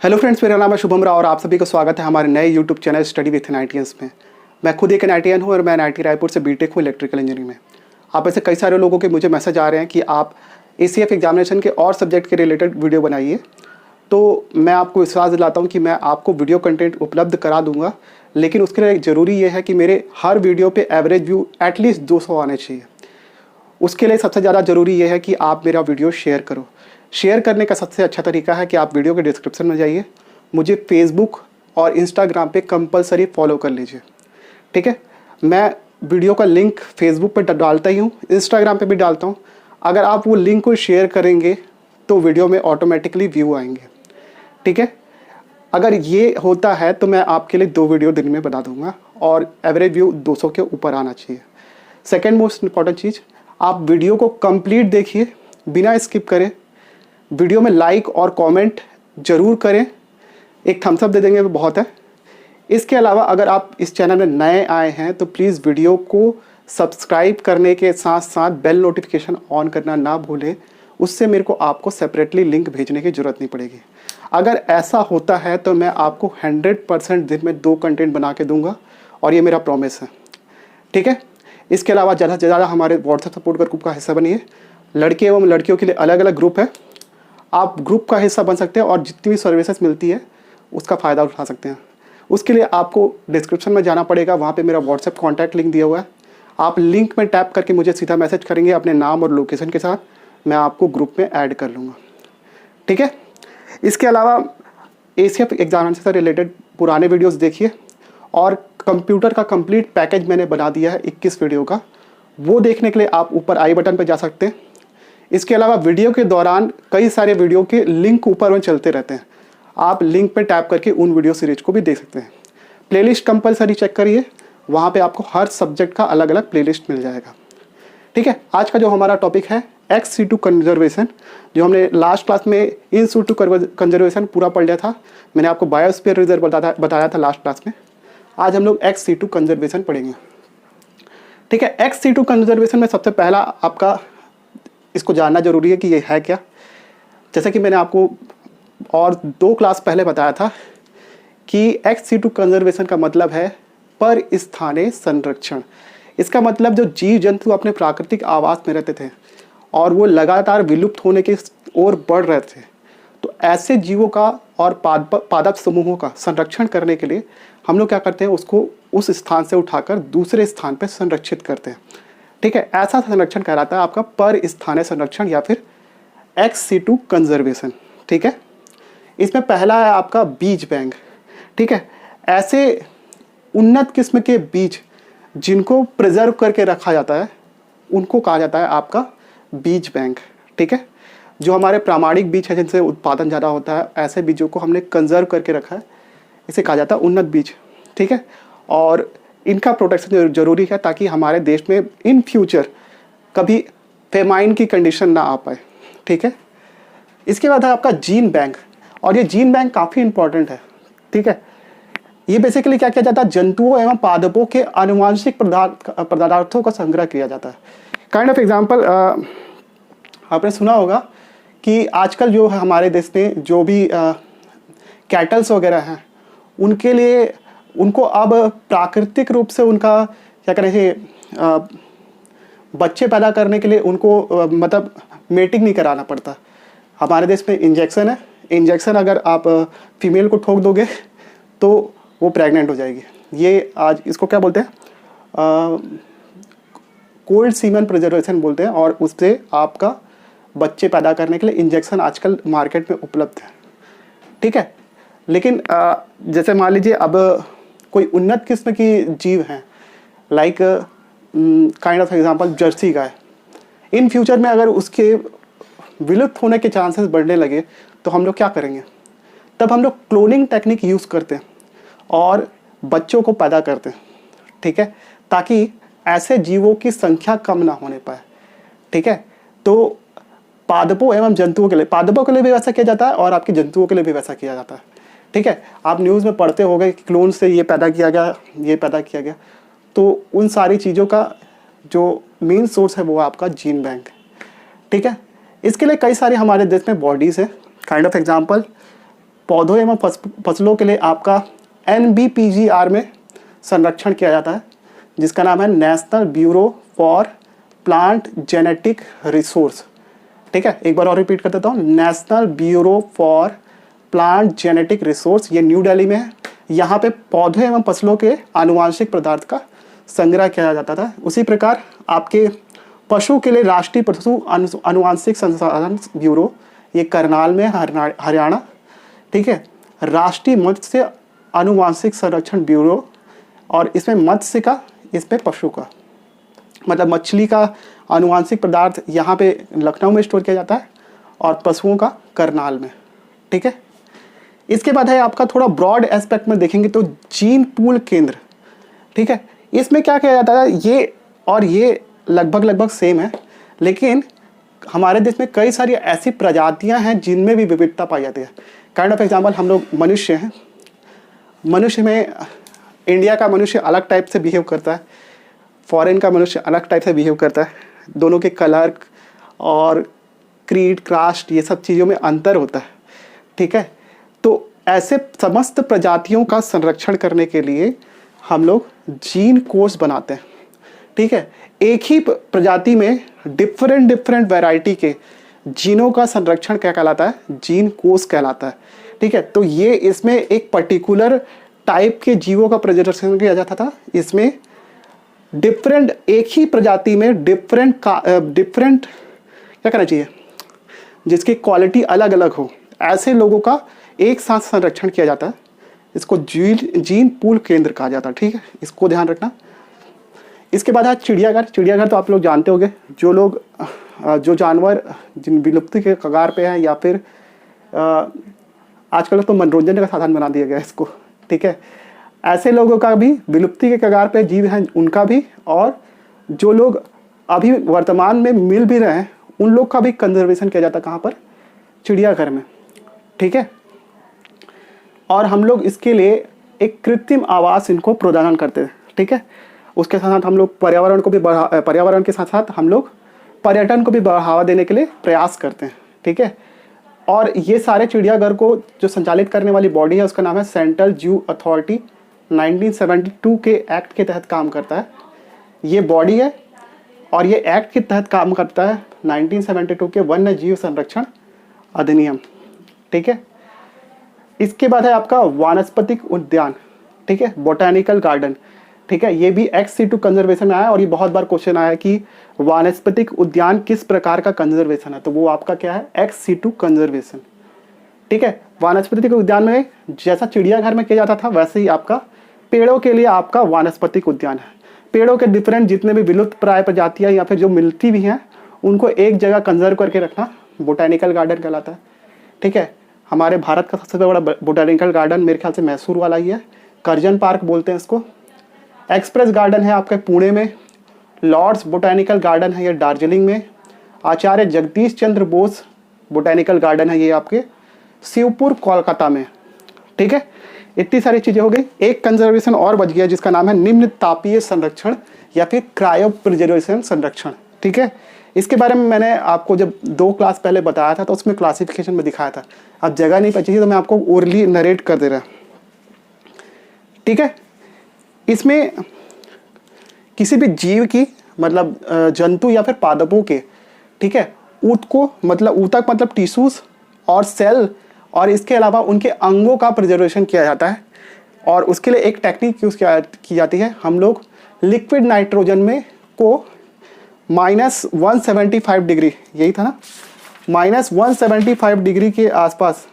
Hello friends, मेरा नाम है शुभम राव और आप सभी का स्वागत है हमारे नए यूट्यूब चैनल स्टडी विथ एनआईटीएंस में। मैं खुद एक एनआईटीएन हूँ और मैं एनआईटी रायपुर से बीटेक हूँ इलेक्ट्रिकल इंजीनियरिंग में। आप ऐसे कई सारे लोगों के मुझे मैसेज आ रहे हैं कि आप एसीएफ एग्जामिनेशन के और सब्जेक्ट के रिलेटेड वीडियो बनाइए। तो मैं आपको विश्वास दिलाता हूँ कि मैं आपको वीडियो कंटेंट उपलब्ध करा दूंगा, लेकिन उसके लिए ज़रूरी ये है कि मेरे हर वीडियो पर एवरेज व्यू एटलीस्ट 200 आने चाहिए। उसके लिए सबसे ज़्यादा ज़रूरी ये है कि आप मेरा वीडियो शेयर करो। शेयर करने का सबसे अच्छा तरीका है कि आप वीडियो के डिस्क्रिप्शन में जाइए, मुझे फेसबुक और इंस्टाग्राम पे कंपलसरी फॉलो कर लीजिए। ठीक है, मैं वीडियो का लिंक फेसबुक पे डालता ही हूँ, इंस्टाग्राम पे भी डालता हूँ। अगर आप वो लिंक को शेयर करेंगे तो वीडियो में ऑटोमेटिकली व्यू आएंगे। ठीक है, अगर ये होता है तो मैं आपके लिए 2 वीडियो दिन में बना दूंगा और एवरेज व्यू 200 के ऊपर आना चाहिए। सेकेंड मोस्ट इंपॉर्टेंट चीज़, आप वीडियो को कंप्लीट देखिए, बिना स्किप करें। वीडियो में लाइक और कमेंट ज़रूर करें, एक थम्स अप दे देंगे वो बहुत है। इसके अलावा अगर आप इस चैनल में नए आए हैं तो प्लीज़ वीडियो को सब्सक्राइब करने के साथ साथ बेल नोटिफिकेशन ऑन करना ना भूलें। उससे मेरे को आपको सेपरेटली लिंक भेजने की ज़रूरत नहीं पड़ेगी। अगर ऐसा होता है तो मैं आपको 100% दिन में 2 कंटेंट बना के दूंगा और ये मेरा प्रॉमिस है। ठीक है, इसके अलावा ज़्यादा से ज़्यादा हमारे व्हाट्सएप सपोर्ट ग्रुप का हिस्सा बनिए। लड़के एवं लड़कियों के लिए अलग अलग ग्रुप है, आप ग्रुप का हिस्सा बन सकते हैं और जितनी भी सर्विसेज मिलती है उसका फ़ायदा उठा सकते हैं। उसके लिए आपको डिस्क्रिप्शन में जाना पड़ेगा, वहाँ पे मेरा व्हाट्सएप कॉन्टैक्ट लिंक दिया हुआ है। आप लिंक में टैप करके मुझे सीधा मैसेज करेंगे अपने नाम और लोकेशन के साथ, मैं आपको ग्रुप में ऐड कर लूँगा। ठीक है, इसके अलावा एसीएफ एग्जामिनेशन से रिलेटेड पुराने वीडियोज़ देखिए और कंप्यूटर का कंप्लीट पैकेज मैंने बना दिया है 21 वीडियो का, वो देखने के लिए आप ऊपर आई बटन पर जा सकते हैं। इसके अलावा वीडियो के दौरान कई सारे वीडियो के लिंक ऊपर में चलते रहते हैं, आप लिंक पर टैप करके उन वीडियो सीरीज को भी देख सकते हैं। प्लेलिस्ट कंपलसरी चेक करिए, वहाँ पे आपको हर सब्जेक्ट का अलग अलग प्लेलिस्ट मिल जाएगा। ठीक है, आज का जो हमारा टॉपिक है ex-situ कंजर्वेशन, जो हमने लास्ट क्लास में इन situ कंजर्वेशन पूरा पढ़ लिया था। मैंने आपको बायोस्फीयर रिजर्व बताया था लास्ट क्लास में। आज हम लोग ex-situ कंजर्वेशन पढ़ेंगे। ठीक है, ex-situ कंजर्वेशन में सबसे पहला आपका इसको जानना जरूरी है कि ये है क्या। जैसा कि मैंने आपको और 2 क्लास पहले बताया था कि ex-situ कंजर्वेशन का मतलब है पर स्थानीय संरक्षण। इसका मतलब जो जीव जंतु अपने प्राकृतिक आवास में रहते थे और वो लगातार विलुप्त होने की ओर बढ़ रहे थे, तो ऐसे जीवों का और पादप समूहों का संरक्षण करने के लिए हम लोग क्या करते हैं, उसको उस स्थान से उठाकर दूसरे स्थान पर संरक्षित करते हैं। ठीक है, ऐसा संरक्षण कहलाता है आपका पर स्थानीय संरक्षण या फिर ex-situ कंजर्वेशन। ठीक है, इसमें पहला है आपका बीज बैंक। ठीक है, ऐसे उन्नत किस्म के बीज जिनको प्रिजर्व करके रखा जाता है उनको कहा जाता है आपका बीज बैंक। ठीक है, जो हमारे प्रामाणिक बीज है जिनसे उत्पादन ज़्यादा होता है, ऐसे बीजों को हमने कंजर्व करके रखा है, इसे कहा जाता है उन्नत बीज। ठीक है, और इनका प्रोटेक्शन जरूरी है ताकि हमारे देश में इन फ्यूचर कभी फेमाइन की कंडीशन ना आ पाए। ठीक है, इसके बाद है आपका जीन बैंक, और ये जीन बैंक काफ़ी इंपॉर्टेंट है। ठीक है, ये बेसिकली क्या किया जाता है, जंतुओं एवं पादपों के आनुवांशिक पदार्थों का संग्रह किया जाता है। काइंड ऑफ एग्जांपल आपने सुना होगा कि आजकल जो है हमारे देश में जो भी कैटल्स वगैरह हैं, उनके लिए उनको अब प्राकृतिक रूप से उनका क्या करें बच्चे पैदा करने के लिए उनको मतलब मेटिंग नहीं कराना पड़ता। हमारे देश में इंजेक्शन है, इंजेक्शन अगर आप फीमेल को ठोक दोगे तो वो प्रेग्नेंट हो जाएगी। ये आज इसको क्या बोलते हैं, कोल्ड सीमन प्रिजर्वेशन बोलते हैं, और उससे आपका बच्चे पैदा करने के लिए इंजेक्शन आजकल मार्केट में उपलब्ध है। ठीक है, लेकिन जैसे मान लीजिए अब कोई उन्नत किस्म की जीव हैं, like kind of example Jersey guy, in future में अगर उसके विलुप्त होने के चांसेस बढ़ने लगे तो हम लोग क्या करेंगे, तब हम लोग क्लोनिंग टेक्निक यूज़ करते हैं और बच्चों को पैदा करते हैं। ठीक है, ताकि ऐसे जीवों की संख्या कम ना होने पाए। ठीक है, तो पादपों एवं जंतुओं के लिए, पादपों के लिए भी वैसा किया जाता है और आपके जंतुओं के लिए भी वैसा किया जाता है। ठीक है, आप न्यूज़ में पढ़ते होंगे कि क्लोन से ये पैदा किया गया, ये पैदा किया गया, तो उन सारी चीज़ों का जो मेन सोर्स है वो आपका जीन बैंक। ठीक है, इसके लिए कई सारे हमारे देश में बॉडीज़ हैं। काइंड ऑफ एग्जांपल पौधों एवं फसलों के लिए आपका NBPGR में संरक्षण किया जाता है, जिसका नाम है national bureau for plant genetic resource. ठीक है, एक बार और रिपीट कर देता हूँ, national bureau for plant genetic resource, ये न्यू दिल्ली में है। यहाँ पे पौधे एवं फसलों के आनुवांशिक पदार्थ का संग्रह किया जाता था। उसी प्रकार आपके पशु के लिए राष्ट्रीय पशु आनुवांशिक संसाधन ब्यूरो, ये करनाल में हरियाणा। ठीक है, राष्ट्रीय मत्स्य आनुवांशिक संरक्षण ब्यूरो, और इसमें मत्स्य का, इसमें पशु का, मतलब मछली का आनुवांशिक पदार्थ यहाँ पे लखनऊ में स्टोर किया जाता है और पशुओं का करनाल में। ठीक है, इसके बाद है आपका थोड़ा ब्रॉड एस्पेक्ट में देखेंगे तो जीन पूल केंद्र। ठीक है, इसमें क्या किया जाता है, ये और ये लगभग सेम है, लेकिन हमारे देश में कई सारी ऐसी प्रजातियां हैं जिनमें भी विविधता पाई जाती है। काइंड ऑफ एग्जाम्पल, हम लोग मनुष्य हैं। मनुष्य में इंडिया का मनुष्य अलग टाइप से बिहेव करता है, फॉरेन का मनुष्य अलग टाइप से बिहेव करता है। दोनों के कलर और क्रीड, कास्ट, ये सब चीज़ों में अंतर होता है। ठीक है, तो ऐसे समस्त प्रजातियों का संरक्षण करने के लिए हम लोग जीन कोर्स बनाते हैं। ठीक है, एक ही प्रजाति में डिफरेंट वैरायटी के जीनों का संरक्षण क्या कहलाता है, जीन कोर्स कहलाता है। ठीक है, तो ये इसमें एक पर्टिकुलर टाइप के जीवों का प्रिजर्वेशन किया जाता था। इसमें डिफरेंट, एक ही प्रजाति में डिफरेंट क्या करना चाहिए, जिसकी क्वालिटी अलग अलग हो, ऐसे लोगों का एक साथ संरक्षण किया जाता है। इसको जीन पूल केंद्र कहा जाता है। ठीक है, इसको ध्यान रखना। इसके बाद है चिड़ियाघर। चिड़ियाघर तो आप लोग जानते होंगे, जो जानवर जिन विलुप्ति के कगार पे हैं, या फिर आजकल तो मनोरंजन का साधन बना दिया गया है इसको। ठीक है, ऐसे लोगों का भी विलुप्ति के कगार पे जीव हैं उनका भी, और जो लोग अभी वर्तमान में मिल भी रहे हैं उन लोग का भी कंजर्वेशन किया जाता है। कहाँ पर, चिड़ियाघर में। ठीक है, और हम लोग इसके लिए एक कृत्रिम आवास इनको प्रदान करते हैं। ठीक है, उसके साथ साथ हम लोग पर्यावरण के साथ साथ हम लोग पर्यटन को भी बढ़ावा देने के लिए प्रयास करते हैं। ठीक है, और ये सारे चिड़ियाघर को जो संचालित करने वाली बॉडी है उसका नाम है सेंट्रल जू अथॉरिटी, 1972 के एक्ट के तहत काम करता है। ये बॉडी है और ये एक्ट के तहत काम करता है 1972 के वन्य जीव संरक्षण अधिनियम। ठीक है, इसके बाद है आपका वानस्पतिक उद्यान। ठीक है, बोटैनिकल गार्डन। ठीक है, ये भी XC2 कंजर्वेशन में आया है, और ये बहुत बार क्वेश्चन आया है कि वानस्पतिक उद्यान किस प्रकार का कंजर्वेशन है, तो वो आपका क्या है, XC2 कंजर्वेशन। ठीक है, वानस्पतिक उद्यान में जैसा चिड़ियाघर में किया जाता था वैसे ही आपका पेड़ों के लिए आपका वानस्पतिक उद्यान है। पेड़ों के डिफरेंट जितने भी विलुप्त प्राय प्रजातियां या फिर जो मिलती भी हैं उनको एक जगह कंजर्व करके रखना बोटैनिकल गार्डन कहलाता है। ठीक है, हमारे भारत का सबसे बड़ा बोटैनिकल गार्डन मेरे ख्याल से मैसूर वाला ही है, कर्जन पार्क बोलते हैं इसको। एक्सप्रेस गार्डन है आपके पुणे में, लॉर्ड्स बोटैनिकल गार्डन है ये दार्जिलिंग में, आचार्य जगदीश चंद्र बोस बोटैनिकल गार्डन है ये आपके शिवपुर कोलकाता में। ठीक है, इतनी सारी चीज़ें हो गई। एक कंजर्वेशन और बच गया जिसका नाम है निम्न तापीय संरक्षण या फिर क्रायो प्रिजर्वेशन संरक्षण। ठीक है, इसके बारे में मैंने आपको जब 2 क्लास पहले बताया था तो उसमें क्लासिफिकेशन में दिखाया था। अब जगह नहीं बची तो मैं आपको ओरली नरेट कर दे रहा। ठीक है, इसमें किसी भी जीव की, मतलब जंतु या फिर पादपों के, ठीक है, ऊतक मतलब टिश्यूज और सेल, और इसके अलावा उनके अंगों का प्रिजर्वेशन किया जाता है। और उसके लिए एक टेक्निक यूज़ की जाती है। हम लोग लिक्विड नाइट्रोजन में को -175 डिग्री, यही था ना, -175 डिग्री के आसपास,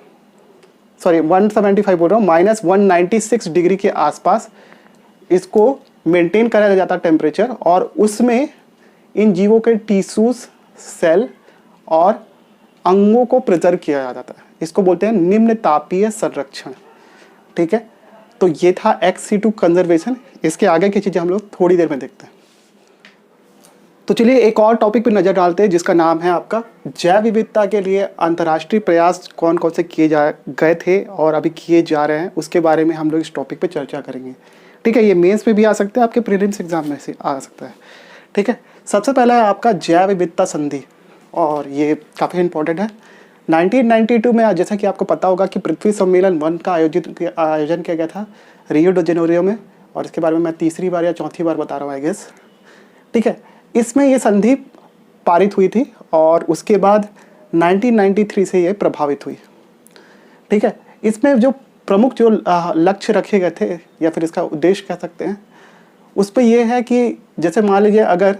सॉरी 175 बोल रहा हूँ, -196 डिग्री के आसपास इसको मेंटेन करा जाता है टेम्परेचर, और उसमें इन जीवों के टिश्यूज, सेल और अंगों को प्रिजर्व किया जाता है। इसको बोलते हैं निम्न तापीय संरक्षण। ठीक है, तो ये था XC2 कंजर्वेशन। इसके आगे की चीज़ें हम लोग थोड़ी देर में देखते हैं। तो चलिए एक और टॉपिक पर नज़र डालते हैं जिसका नाम है आपका जैव विविधता के लिए अंतर्राष्ट्रीय प्रयास कौन कौन से किए गए थे और अभी किए जा रहे हैं, उसके बारे में हम लोग इस टॉपिक पे चर्चा करेंगे। ठीक है, ये मेंस में भी आ सकते हैं, आपके प्रीलिम्स एग्जाम में से आ सकता है। ठीक है, सबसे पहला है आपका जैव विविधता संधि, और ये काफ़ी इंपॉर्टेंट है। 1992 में जैसा कि आपको पता होगा कि पृथ्वी सम्मेलन 1 का आयोजन किया गया था रियो डी जेनेरियो में, और इसके बारे में मैं तीसरी बार या चौथी बार बता रहा हूँ आई गेस। ठीक है, इसमें ये संधि पारित हुई थी और उसके बाद 1993 से ये प्रभावित हुई। ठीक है, इसमें जो प्रमुख जो लक्ष्य रखे गए थे या फिर इसका उद्देश्य कह सकते हैं, उस पर यह है कि जैसे मान लीजिए अगर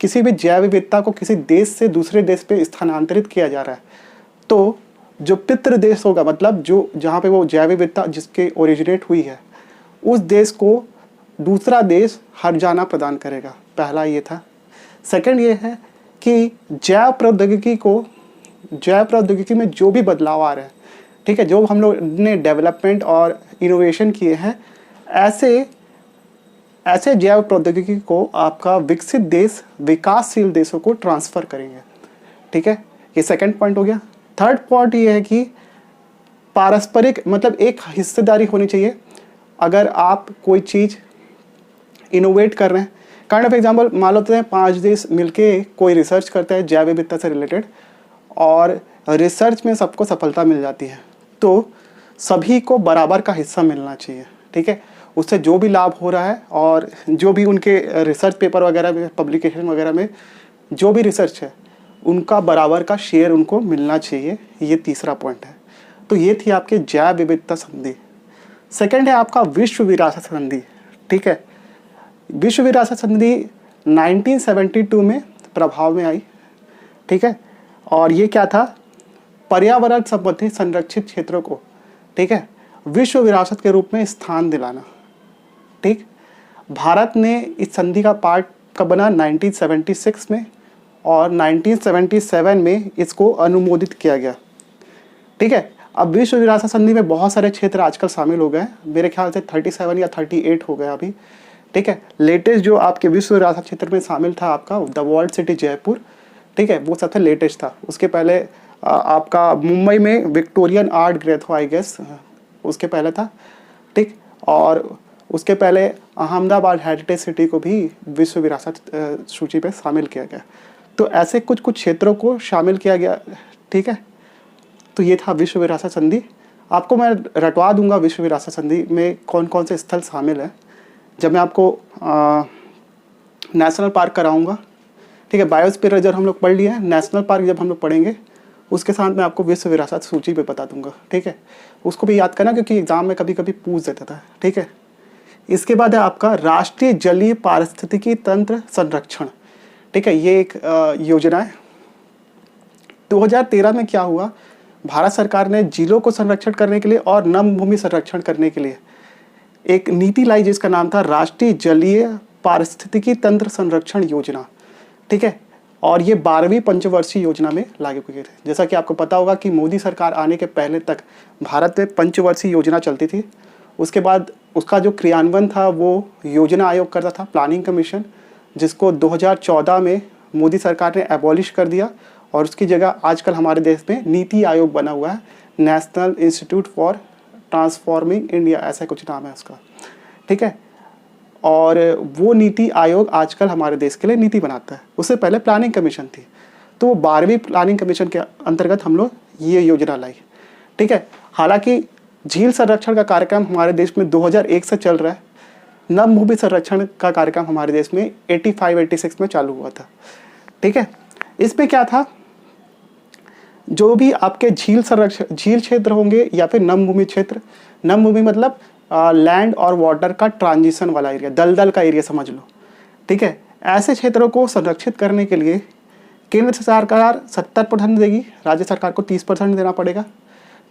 किसी भी जैव विविधता को किसी देश से दूसरे देश पे स्थानांतरित किया जा रहा है, तो जो पितृ देश होगा, मतलब जो जहाँ पे वो जैव विविधता जिसके ओरिजिनेट हुई है, उस देश को दूसरा देश हर्जाना प्रदान करेगा। पहला ये था। सेकंड ये है कि जैव प्रौद्योगिकी में जो भी बदलाव आ रहे हैं, ठीक है, जो हम लोग ने डेवलपमेंट और इनोवेशन किए हैं, ऐसे जैव प्रौद्योगिकी को आपका विकसित देश विकासशील देशों को ट्रांसफ़र करेंगे। ठीक है, ये सेकंड पॉइंट हो गया। थर्ड पॉइंट ये है कि पारस्परिक, मतलब एक हिस्सेदारी होनी चाहिए। अगर आप कोई चीज़ इनोवेट कर रहे हैं, काइंड ऑफ एग्जांपल मान लेते हैं 5 देश मिलके कोई रिसर्च करते हैं जैव विविधता से रिलेटेड, और रिसर्च में सबको सफलता मिल जाती है, तो सभी को बराबर का हिस्सा मिलना चाहिए। ठीक है, उससे जो भी लाभ हो रहा है और जो भी उनके रिसर्च पेपर वगैरह में, पब्लिकेशन वगैरह में जो भी रिसर्च है, उनका बराबर का शेयर उनको मिलना चाहिए। ये तीसरा पॉइंट है। तो ये थी आपके जैव विविधता संधि। सेकंड है आपका विश्व विरासत संधि। ठीक है, विश्व विरासत संधि 1972 में प्रभाव में आई। ठीक है, और ये क्या था? पर्यावरण संबंधी संरक्षित क्षेत्रों को, ठीक है, विश्व विरासत के रूप में स्थान दिलाना। ठीक, भारत ने इस संधि का पार्ट कब बना? 1976 में, और 1977 में इसको अनुमोदित किया गया। ठीक है, अब विश्व विरासत संधि में बहुत सारे क्षेत्र आजकल शामिल हो गए हैं। मेरे ख्याल से 37 या 38 हो गया अभी। ठीक है, लेटेस्ट जो आपके विश्व विरासत क्षेत्र में शामिल था आपका द वर्ल्ड सिटी जयपुर, ठीक है, वो सबसे लेटेस्ट था। उसके पहले आपका मुंबई में विक्टोरियन आर्ट ग्रेथ हो आई गेस, उसके पहले था। ठीक, और उसके पहले अहमदाबाद हेरिटेज सिटी को भी विश्व विरासत सूची पे शामिल किया गया। तो ऐसे कुछ क्षेत्रों को शामिल किया गया। ठीक है, तो ये था विश्व विरासत संधि। आपको मैं रटवा दूंगा विश्व विरासत संधि में कौन कौन से स्थल शामिल हैं जब मैं आपको नेशनल पार्क कराऊंगा। ठीक है, बायोस्फीयर रिजर्व हम लोग पढ़ लिए हैं, नेशनल पार्क जब हम लोग पढ़ेंगे उसके साथ मैं आपको विश्व विरासत सूची पे बता दूंगा। ठीक है, उसको भी याद करना क्योंकि एग्जाम में कभी कभी पूछ देता था। ठीक है, इसके बाद है आपका राष्ट्रीय जलीय पारिस्थितिकी तंत्र संरक्षण। ठीक है, ये एक योजना है। 2013 में क्या हुआ, भारत सरकार ने झीलों को संरक्षण करने के लिए और नम भूमि संरक्षण करने के लिए एक नीति लाई जिसका नाम था राष्ट्रीय जलीय पारिस्थितिकी तंत्र संरक्षण योजना। ठीक है, और ये 12वीं पंचवर्षीय योजना में लागू किए थे। जैसा कि आपको पता होगा कि मोदी सरकार आने के पहले तक भारत में पंचवर्षीय योजना चलती थी। उसके बाद उसका जो क्रियान्वयन था वो योजना आयोग करता था, प्लानिंग कमीशन, जिसको 2014 में मोदी सरकार ने एबॉलिश कर दिया, और उसकी जगह आजकल हमारे देश में नीति आयोग बना हुआ है, national institute for transforming India, ऐसा कुछ नाम है उसका। ठीक है, और वो नीति आयोग आजकल हमारे देश के लिए नीति बनाता है। उससे पहले प्लानिंग कमीशन थी, तो वो 12वीं प्लानिंग कमीशन के अंतर्गत हम लोग ये योजना लाई। ठीक है, हालांकि झील संरक्षण का कार्यक्रम हमारे देश में 2001 से चल रहा है। नम भूमि संरक्षण का कार्यक्रम हमारे देश में 85-86 में चालू हुआ था। ठीक है, इसमें क्या था, जो भी आपके झील क्षेत्र होंगे या फिर नम भूमि क्षेत्र, नम भूमि मतलब लैंड और वाटर का ट्रांजिशन वाला एरिया, दलदल का एरिया समझ लो। ठीक है, ऐसे क्षेत्रों को संरक्षित करने के लिए केंद्र सरकार 70% देगी, राज्य सरकार को 30% देना पड़ेगा।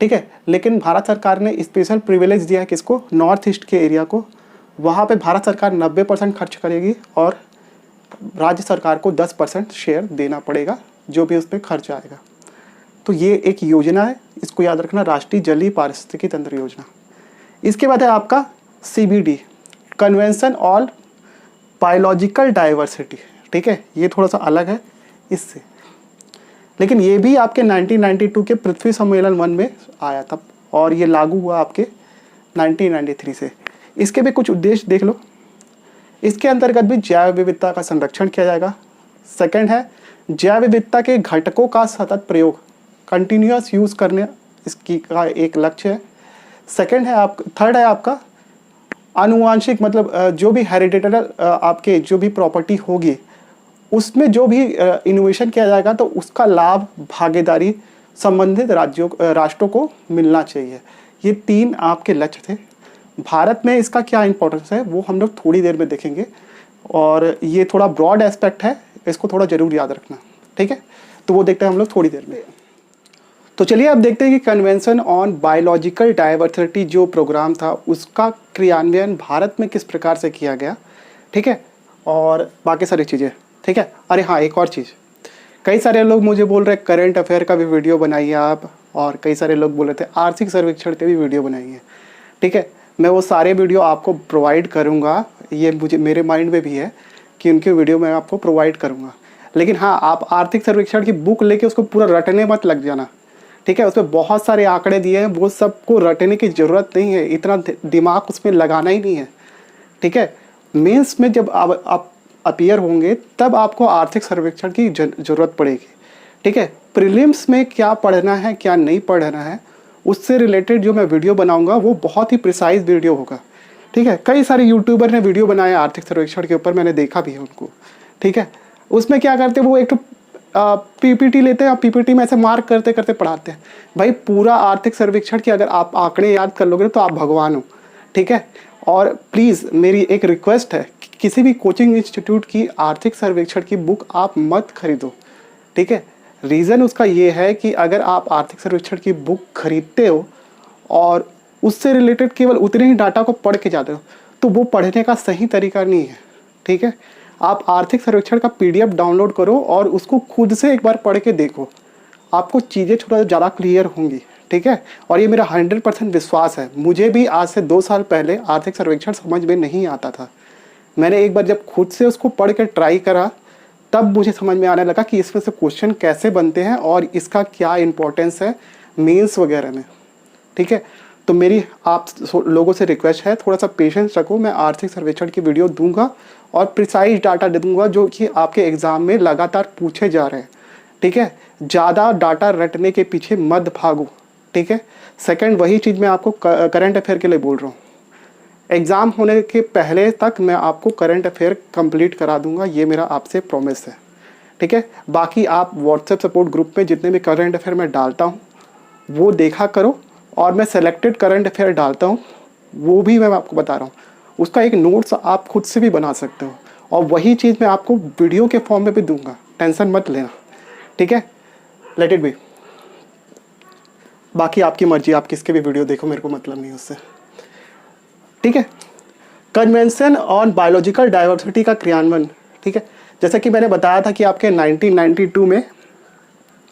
ठीक है, लेकिन भारत सरकार ने स्पेशल प्रिविलेज दिया है किसको? नॉर्थ ईस्ट के एरिया को। वहाँ पे भारत सरकार 90% खर्च करेगी और राज्य सरकार को 10% शेयर देना पड़ेगा जो भी उस पर खर्च आएगा। तो ये एक योजना है, इसको याद रखना, राष्ट्रीय जलीय पारिस्थितिकी तंत्र योजना। इसके बाद है आपका CBD, convention on biological diversity. ठीक है, ये थोड़ा सा अलग है इससे, लेकिन ये भी आपके 1992 के पृथ्वी सम्मेलन 1 में आया था और ये लागू हुआ आपके 1993 से। इसके भी कुछ उद्देश्य देख लो। इसके अंतर्गत भी जैव विविधता का संरक्षण किया जाएगा। सेकंड है जैव विविधता के घटकों का सतत प्रयोग कंटिन्यूअस यूज़ करने इसकी का एक लक्ष्य है। सेकंड है थर्ड है आपका आनुवांशिक, मतलब जो भी हेरिडिटल आपके जो भी प्रॉपर्टी होगी उसमें जो भी इनोवेशन किया जाएगा तो उसका लाभ भागीदारी संबंधित राष्ट्रों को मिलना चाहिए। ये 3 आपके लक्ष्य थे। भारत में इसका क्या इंपॉर्टेंस है वो हम लोग थोड़ी देर में देखेंगे, और ये थोड़ा ब्रॉड एस्पेक्ट है, इसको थोड़ा ज़रूर याद रखना, ठीक है। तो वो देखते हैं हम लोग थोड़ी देर में। तो चलिए अब देखते हैं कि कन्वेंशन ऑन बायोलॉजिकल डाइवर्सिटी जो प्रोग्राम था उसका क्रियान्वयन भारत में किस प्रकार से किया गया, ठीक है, और बाकी सारी चीज़ें, ठीक है। अरे हाँ, एक और चीज़, कई सारे लोग मुझे बोल रहे हैं करंट अफेयर का भी वीडियो बनाइए आप, और कई सारे लोग बोल रहे थे आर्थिक सर्वेक्षण के भी वीडियो बनाइए, ठीक है। मैं वो सारे वीडियो आपको प्रोवाइड करूँगा, ये मुझे मेरे माइंड में भी है कि उनके वीडियो मैं आपको प्रोवाइड करूँगा। लेकिन हाँ, आप आर्थिक सर्वेक्षण की बुक लेके उसको पूरा रटने मत लग जाना, ठीक है। उसमें बहुत सारे आंकड़े दिए हैं, वो सबको रटने की ज़रूरत नहीं है, इतना दिमाग उसमें लगाना ही नहीं है, ठीक है। मेंस में जब आप अपीयर होंगे तब आपको आर्थिक सर्वेक्षण की ज़रूरत पड़ेगी, ठीक है। प्रीलिम्स में क्या पढ़ना है क्या नहीं पढ़ना है उससे रिलेटेड जो मैं वीडियो बनाऊंगा वो बहुत ही प्रिसाइज वीडियो होगा, ठीक है। कई सारे यूट्यूबर ने वीडियो बनाए आर्थिक सर्वेक्षण के ऊपर, मैंने देखा भी है उनको, ठीक है। उसमें क्या करते हैं, वो एक तो पीपीटी लेते हैं और पीपीटी में ऐसे मार्क करते करते पढ़ाते हैं। भाई पूरा आर्थिक सर्वेक्षण की अगर आप आंकड़े याद कर लोगे तो आप भगवान हो, ठीक है। और प्लीज़ मेरी एक रिक्वेस्ट है, किसी भी कोचिंग इंस्टीट्यूट की आर्थिक सर्वेक्षण की बुक आप मत खरीदो, ठीक है। रीज़न उसका ये है कि अगर आप आर्थिक सर्वेक्षण की बुक खरीदते हो और उससे रिलेटेड केवल उतने ही डाटा को पढ़ के जाते हो तो वो पढ़ने का सही तरीका नहीं है, ठीक है। आप आर्थिक सर्वेक्षण का पीडीएफ डाउनलोड करो और उसको खुद से एक बार पढ़ के देखो, आपको चीज़ें थोड़ा ज़्यादा क्लियर होंगी, ठीक है। और ये मेरा 100% विश्वास है। मुझे भी आज से 2 साल पहले आर्थिक सर्वेक्षण समझ में नहीं आता था। मैंने एक बार जब खुद से उसको पढ़ के ट्राई करा तब मुझे समझ में आने लगा कि इसमें से क्वेश्चन कैसे बनते हैं और इसका क्या इंपॉर्टेंस है मेंस वगैरह में, ठीक है। तो मेरी आप लोगों से रिक्वेस्ट है, थोड़ा सा पेशेंस रखो। मैं आर्थिक सर्वेक्षण की वीडियो दूंगा और प्रिसाइज डाटा दे दूंगा जो कि आपके एग्ज़ाम में लगातार पूछे जा रहे हैं, ठीक है। ज़्यादा डाटा रटने के पीछे मत भागो, ठीक है। सेकंड, वही चीज़ मैं आपको करंट अफेयर के लिए बोल रहा हूँ। एग्ज़ाम होने के पहले तक मैं आपको करंट अफेयर कंप्लीट करा दूंगा, ये मेरा आपसे प्रॉमिस है, ठीक है। बाकी आप व्हाट्सएप सपोर्ट ग्रुप में जितने भी करंट अफेयर मैं डालता हूँ वो देखा करो, और मैं सेलेक्टेड करंट अफेयर डालता हूँ वो भी मैं आपको बता रहा हूँ, उसका एक नोट्स आप खुद से भी बना सकते हो, और वही चीज़ मैं आपको वीडियो के फॉर्म में भी दूंगा, टेंशन मत लेना, ठीक है। Let it be. बाकी आपकी मर्जी, आप किसके भी वीडियो देखो, मेरे को मतलब नहीं उससे, ठीक है। कन्वेंशन ऑन बायोलॉजिकल डाइवर्सिटी का क्रियान्वयन, ठीक है। जैसा कि मैंने बताया था कि आपके 1992 में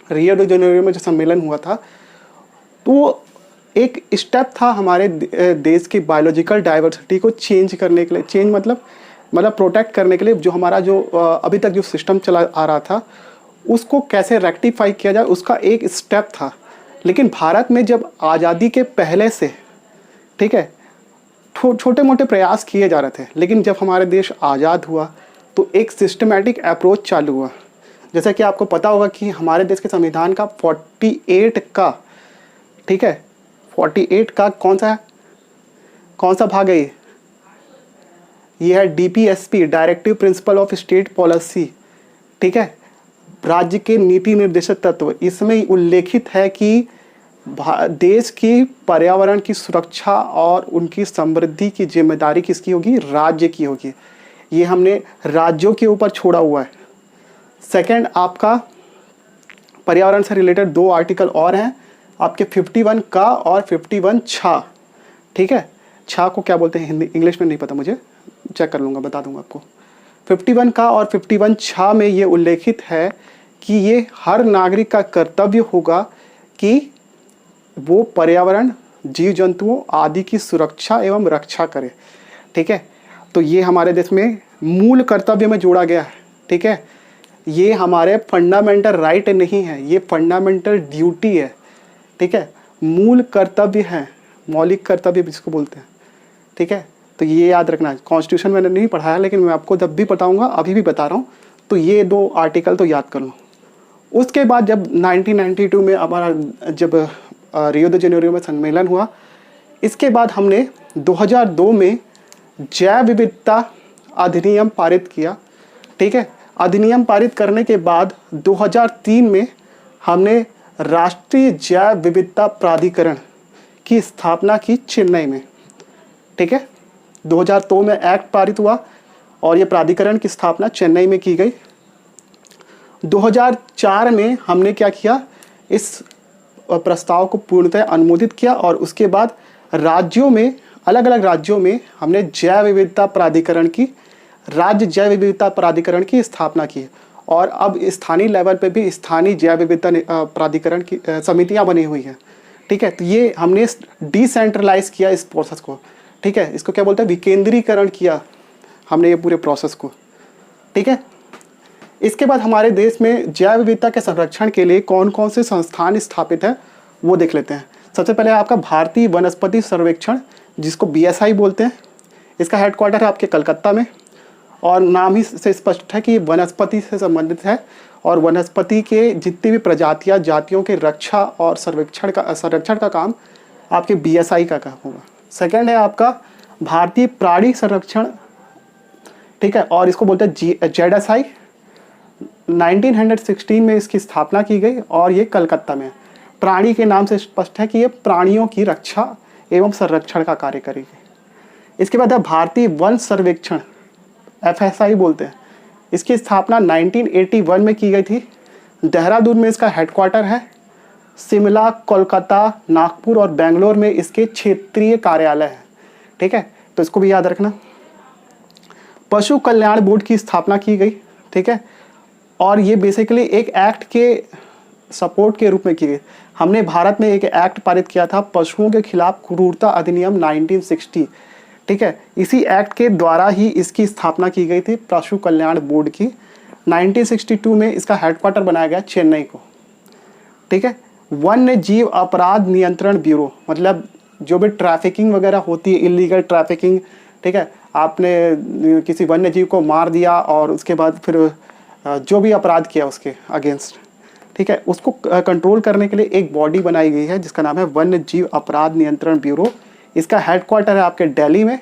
रियो डी जेनेरो में जो सम्मेलन हुआ था तो एक स्टेप था हमारे देश की बायोलॉजिकल डाइवर्सिटी को चेंज करने के लिए। चेंज मतलब प्रोटेक्ट करने के लिए जो हमारा जो अभी तक जो सिस्टम चला आ रहा था उसको कैसे रेक्टिफाई किया जाए, उसका एक स्टेप था। लेकिन भारत में जब आज़ादी के पहले से, ठीक है, छोटे मोटे प्रयास किए जा रहे थे, लेकिन जब हमारे देश आज़ाद हुआ तो एक सिस्टमेटिक अप्रोच चालू हुआ। जैसा कि आपको पता होगा कि हमारे देश के संविधान का 48 का, ठीक है, 48 का कौन सा भाग है ये है DPSP, directive principle of state policy, ठीक है, राज्य के नीति निर्देशक तत्व। इसमें उल्लेखित है कि देश की पर्यावरण की सुरक्षा और उनकी समृद्धि की जिम्मेदारी किसकी होगी, राज्य की होगी। ये हमने राज्यों के ऊपर छोड़ा हुआ है। सेकंड, आपका पर्यावरण से रिलेटेड 2 आर्टिकल और हैं आपके 51 का और 51 छा, ठीक है। छा को क्या बोलते हैं हिंदी इंग्लिश में नहीं पता मुझे, चेक कर लूँगा, बता दूंगा आपको। 51 का और 51 छा में ये उल्लेखित है कि ये हर नागरिक का कर्तव्य होगा कि वो पर्यावरण, जीव जंतुओं आदि की सुरक्षा एवं रक्षा करे, ठीक है। तो ये हमारे देश में मूल कर्तव्य में जोड़ा गया है, ठीक है। ये हमारे फंडामेंटल राइट नहीं है, ये फंडामेंटल ड्यूटी है, ठीक है। मूल कर्तव्य है, मौलिक कर्तव्य जिसको बोलते हैं, ठीक है। तो ये याद रखना है। कॉन्स्टिट्यूशन मैंने नहीं पढ़ाया लेकिन मैं आपको जब भी बताऊंगा, अभी भी बता रहा हूँ, तो ये 2 आर्टिकल तो याद कर लो। उसके बाद जब 1992 में हमारा जब रियो द जेनेरियो में सम्मेलन हुआ, इसके बाद हमने 2002 में जैव विविधता अधिनियम पारित किया। ठीक है, अधिनियम पारित करने के बाद 2003 में हमने राष्ट्रीय जैव विविधता प्राधिकरण की स्थापना की चेन्नई में। ठीक है, 2002 में एक्ट पारित हुआ और ये प्राधिकरण की स्थापना चेन्नई में की गई। 2004 में हमने क्या किया, इस प्रस्ताव को पूर्णतः अनुमोदित किया और उसके बाद राज्यों में, अलग अलग राज्यों में हमने जैव विविधता प्राधिकरण की, राज्य जैव विविधता प्राधिकरण की स्थापना की और अब स्थानीय लेवल पे भी स्थानीय जैव विविधता प्राधिकरण की समितियां बनी हुई हैं। ठीक है, तो ये हमने डिसेंट्रलाइज किया इस प्रोसेस को। ठीक है, इसको क्या बोलते हैं, विकेंद्रीकरण किया हमने ये पूरे प्रोसेस को। ठीक है, इसके बाद हमारे देश में जैव विविधता के संरक्षण के लिए कौन कौन से संस्थान स्थापित हैं वो देख लेते हैं। सबसे पहले आपका भारतीय वनस्पति सर्वेक्षण, जिसको BSI बोलते हैं। इसका हेडक्वार्टर है आपके कलकत्ता में और नाम ही से स्पष्ट है कि ये वनस्पति से संबंधित है और वनस्पति के जितनी भी प्रजातियां, जातियों के रक्षा और संरक्षण का काम आपके BSI का काम होगा। सेकंड है आपका भारतीय प्राणी संरक्षण। ठीक है, और इसको बोलते हैं ZSI। 1916 में इसकी स्थापना की गई और ये कलकत्ता में। प्राणी के नाम से स्पष्ट है कि ये प्राणियों की रक्षा एवं संरक्षण का कार्य करेगी। इसके बाद है भारतीय वन सर्वेक्षण, FSI बोलते हैं। इसकी स्थापना 1981 में की गई थी। देहरादून में इसका हेडक्वार्टर है। शिमला, कोलकाता, नागपुर और बेंगलोर में इसके क्षेत्रीय कार्यालय हैं। ठीक है, तो इसको भी याद रखना। पशु कल्याण बोर्ड की स्थापना की गई। ठीक है, और ये बेसिकली एक एक्ट के सपोर्ट के रूप में की गई। हमने भारत में एक एक्ट पारित किया था, पशुओं के खिलाफ क्रूरता अधिनियम 1960। ठीक है, इसी एक्ट के द्वारा ही इसकी स्थापना की गई थी, पशु कल्याण बोर्ड की। 1962 में इसका हेडक्वार्टर बनाया गया चेन्नई को। ठीक है, वन्य जीव अपराध नियंत्रण ब्यूरो, मतलब जो भी ट्रैफिकिंग वगैरह होती है, इलीगल ट्रैफिकिंग। ठीक है, आपने किसी वन्य जीव को मार दिया और उसके बाद फिर जो भी अपराध किया उसके अगेंस्ट, ठीक है, उसको कंट्रोल करने के लिए एक बॉडी बनाई गई है जिसका नाम है वन्य जीव अपराध नियंत्रण ब्यूरो। इसका हेडक्वार्टर है आपके दिल्ली में।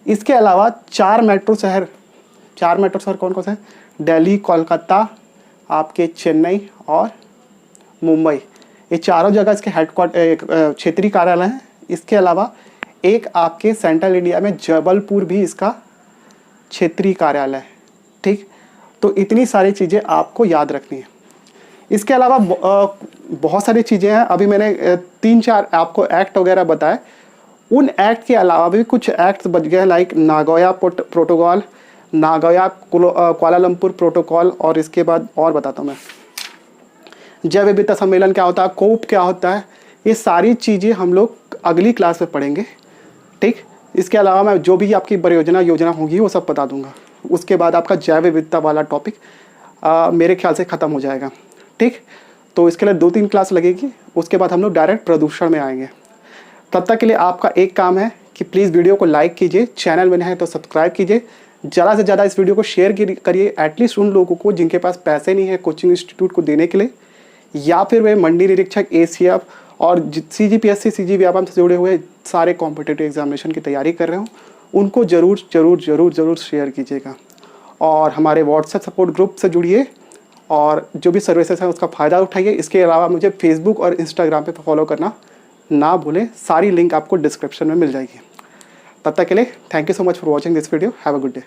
इसके अलावा 4 मेट्रो शहर कौन कौन से हैं, दिल्ली, कोलकाता, आपके चेन्नई और मुंबई, ये चारों जगह इसके हेडक्वार्टर क्षेत्रीय कार्यालय हैं। इसके अलावा एक आपके सेंट्रल इंडिया में जबलपुर भी इसका क्षेत्रीय कार्यालय है। ठीक, तो इतनी सारी चीज़ें आपको याद रखनी है। इसके अलावा बहुत सारी चीज़ें हैं। अभी मैंने 3-4 आपको एक्ट वगैरह बताए। उन एक्ट के अलावा भी कुछ एक्ट बच गए, like Nagoya protocol, Nagoya Kuala Lumpur protocol, और इसके बाद और बताता हूँ मैं जैव विविधता सम्मेलन क्या होता है, कोप क्या होता है। ये सारी चीज़ें हम लोग अगली क्लास में पढ़ेंगे। ठीक, इसके अलावा मैं जो भी आपकी परियोजना योजना होगी वो सब बता दूंगा। उसके बाद आपका जैव विविधता वाला टॉपिक मेरे ख्याल से ख़त्म हो जाएगा। ठीक, तो इसके लिए 2-3 क्लास लगेगी। उसके बाद हम लोग डायरेक्ट प्रदूषण में आएंगे। तब तक के लिए आपका एक काम है कि प्लीज़ वीडियो को लाइक कीजिए, चैनल में नए हैं तो सब्सक्राइब कीजिए, ज़्यादा से ज़्यादा इस वीडियो को शेयर करिए एटलीस्ट उन लोगों को जिनके पास पैसे नहीं है कोचिंग इंस्टीट्यूट को देने के लिए, या फिर वे मंडी निरीक्षक, ACF और CGPSC CGVAPAM से जुड़े हुए सारे कॉम्पिटिटिव एग्जामिनेशन की तैयारी कर रहे हो, उनको ज़रूर शेयर कीजिएगा। और हमारे व्हाट्सएप सपोर्ट ग्रुप से जुड़िए और जो भी सर्विसेज हैं उसका फ़ायदा उठाइए। इसके अलावा मुझे फेसबुक और इंस्टाग्राम पे फॉलो करना ना भूलें, सारी लिंक आपको डिस्क्रिप्शन में मिल जाएगी। तब तक के लिए thank you so much for watching this video. Have a good day.